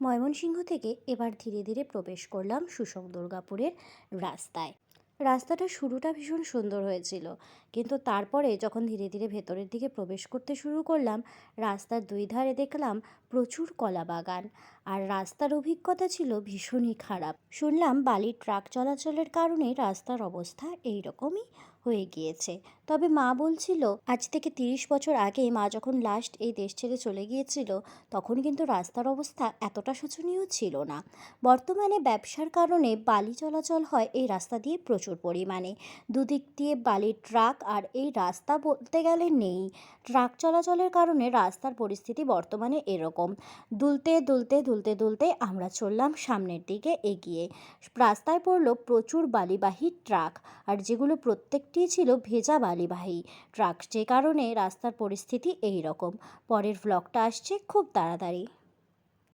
ময়মনসিংহ থেকে এবার ধীরে ধীরে প্রবেশ করলাম সুসং দুর্গাপুরের রাস্তায়। রাস্তাটা শুরুটা ভীষণ সুন্দর হয়েছিল, কিন্তু তারপরে যখন ধীরে ধীরে ভেতরের দিকে প্রবেশ করতে শুরু করলাম, রাস্তার দুই ধারে দেখলাম প্রচুর কলা বাগান। আর রাস্তার অভিজ্ঞতা ছিল ভীষণই খারাপ। শুনলাম বালির ট্রাক চলাচলের কারণে রাস্তার অবস্থা এই রকমই হয়ে গিয়েছে। তবে মা বলছিল আজ থেকে 30 বছর আগে মা যখন লাস্ট এই দেশ ছেড়ে চলে গিয়েছিল, তখন কিন্তু রাস্তার অবস্থা এতটা শোচনীয় ছিল না। বর্তমানে ব্যবসার কারণে বালি চলাচল হয় এই রাস্তা দিয়ে প্রচুর পরিমাণে। দুদিক দিয়ে বালির ট্রাক, আর এই রাস্তা বলতে গেলে নেই। ট্রাক চলাচলের কারণে রাস্তার পরিস্থিতি বর্তমানে এরকম। দুলতে দুলতে দুলতে দুলতে আমরা চললাম সামনের দিকে এগিয়ে। রাস্তায় পড়লো প্রচুর বালিবাহী ট্রাক, আর যেগুলো প্রত্যেকটি ছিল ভেজা বালিবাহী ট্রাক, যে কারণে রাস্তার পরিস্থিতি এই রকম। পরের ভ্লগটা আসছে খুব তাড়াতাড়ি।